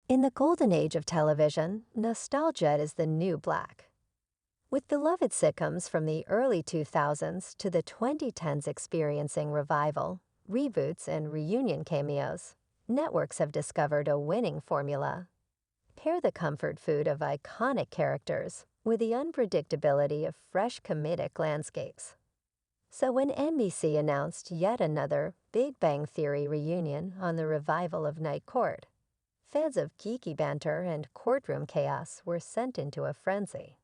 In the golden age of television, nostalgia is the new black. With beloved sitcoms from the early 2000s to the 2010s experiencing revival, reboots, and reunion cameos, networks have discovered a winning formula. Pair the comfort food of iconic characters with the unpredictability of fresh comedic landscapes. So when NBC announced yet another Big Bang Theory reunion on the revival of Night Court, fans of geeky banter and courtroom chaos were sent into a frenzy.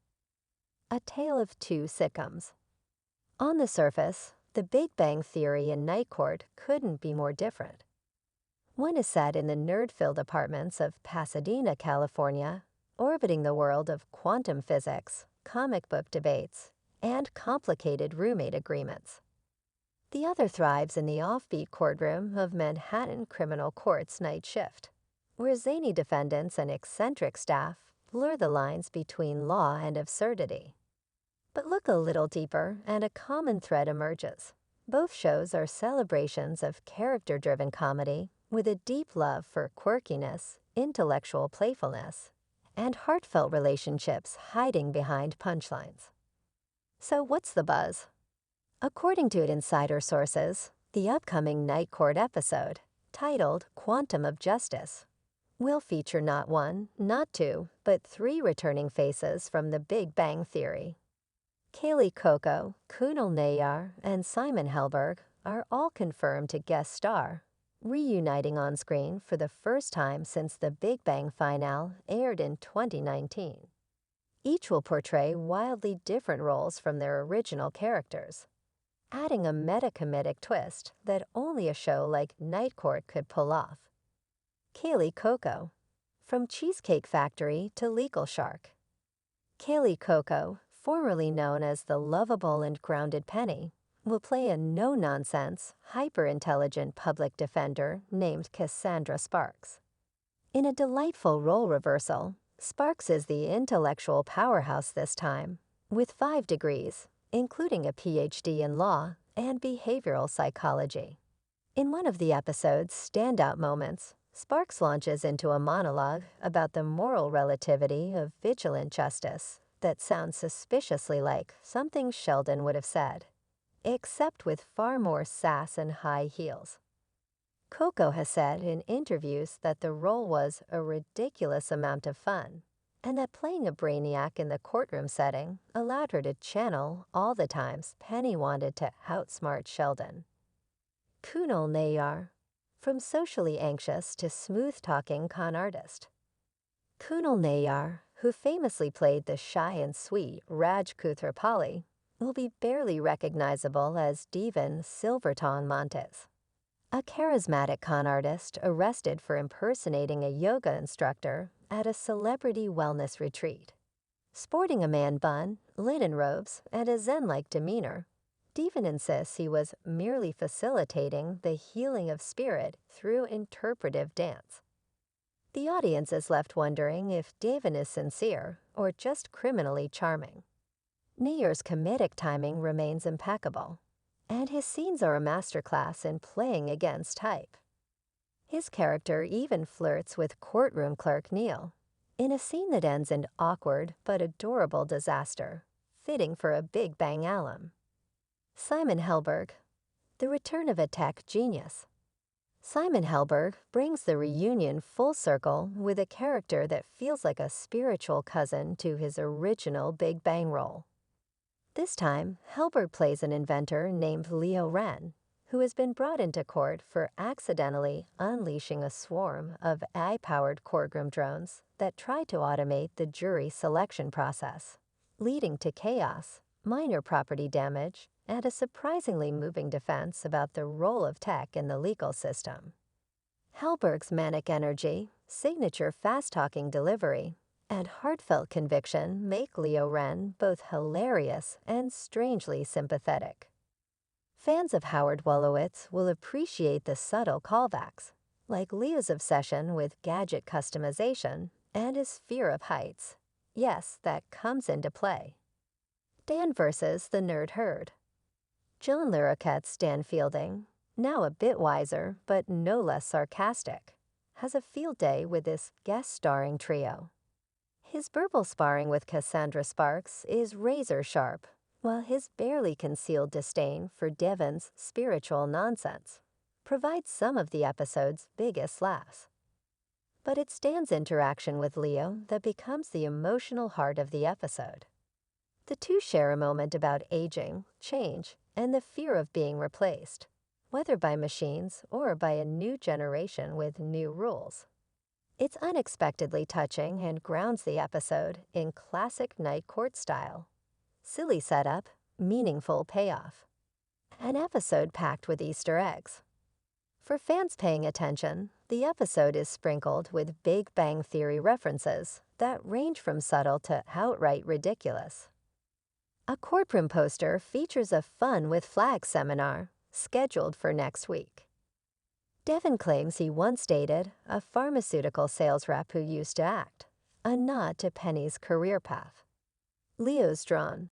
A tale of two sitcoms. On the surface, The Big Bang Theory and Night Court couldn't be more different. One is set in the nerd-filled apartments of Pasadena, California, orbiting the world of quantum physics, comic book debates, and complicated roommate agreements. The other thrives in the offbeat courtroom of Manhattan Criminal Court's Night Shift, where zany defendants and eccentric staff blur the lines between law and absurdity. But look a little deeper and a common thread emerges. Both shows are celebrations of character-driven comedy with a deep love for quirkiness, intellectual playfulness, and heartfelt relationships hiding behind punchlines. So what's the buzz? According to insider sources, the upcoming Night Court episode, titled Quantum of Justice, will feature not one, not two, but three returning faces from The Big Bang Theory. Kaley Cuoco, Kunal Nayyar, and Simon Helberg are all confirmed to guest star, reuniting on screen for the first time since The Big Bang finale aired in 2019. Each will portray wildly different roles from their original characters, adding a meta-comedic twist that only a show like Night Court could pull off. Kaley Cuoco, from Cheesecake Factory to Legal Shark. Kaley Cuoco, formerly known as the lovable and grounded Penny, will play a no-nonsense, hyper-intelligent public defender named Cassandra Sparks. In a delightful role reversal, Sparks is the intellectual powerhouse this time, with 5 degrees, including a PhD in law and behavioral psychology. In one of the episode's standout moments, Sparks launches into a monologue about the moral relativity of vigilant justice that sounds suspiciously like something Sheldon would have said, except with far more sass and high heels. Cuoco has said in interviews that the role was a ridiculous amount of fun, and that playing a brainiac in the courtroom setting allowed her to channel all the times Penny wanted to outsmart Sheldon. Kunal Nayyar, from socially anxious to smooth-talking con artist. Kunal Nayyar, who famously played the shy and sweet Raj Koothrappali, will be barely recognizable as Devan Silvertongue Montes, a charismatic con artist arrested for impersonating a yoga instructor at a celebrity wellness retreat. Sporting a man bun, linen robes, and a zen-like demeanor, Devan insists he was merely facilitating the healing of spirit through interpretive dance. The audience is left wondering if Devan is sincere or just criminally charming. Nayyar's comedic timing remains impeccable, and his scenes are a masterclass in playing against type. His character even flirts with courtroom clerk Neil, in a scene that ends in awkward but adorable disaster, fitting for a Big Bang alum. Simon Helberg, the return of a tech genius. Simon Helberg brings the reunion full circle with a character that feels like a spiritual cousin to his original Big Bang role. This time, Helberg plays an inventor named Leo Wren, who has been brought into court for accidentally unleashing a swarm of AI-powered courtroom drones that try to automate the jury selection process, leading to chaos, minor property damage, and a surprisingly moving defense about the role of tech in the legal system. Helberg's manic energy, signature fast-talking delivery, and heartfelt conviction make Leo Wren both hilarious and strangely sympathetic. Fans of Howard Wolowitz will appreciate the subtle callbacks, like Leo's obsession with gadget customization and his fear of heights. Yes, that comes into play. Dan versus the Nerd Herd. John Larroquette's Dan Fielding, now a bit wiser but no less sarcastic, has a field day with this guest starring trio. His verbal sparring with Cassandra Sparks is razor sharp, while his barely concealed disdain for Devon's spiritual nonsense provides some of the episode's biggest laughs. But it's Dan's interaction with Leo that becomes the emotional heart of the episode. The two share a moment about aging, change, and the fear of being replaced, whether by machines or by a new generation with new rules. It's unexpectedly touching and grounds the episode in classic night court style. Silly setup, meaningful payoff. An episode packed with Easter eggs. For fans paying attention, the episode is sprinkled with Big Bang Theory references that range from subtle to outright ridiculous. A courtroom poster features a Fun with Flags seminar scheduled for next week. Devon claims he once dated a pharmaceutical sales rep who used to act, a nod to Penny's career path. Leo's drawn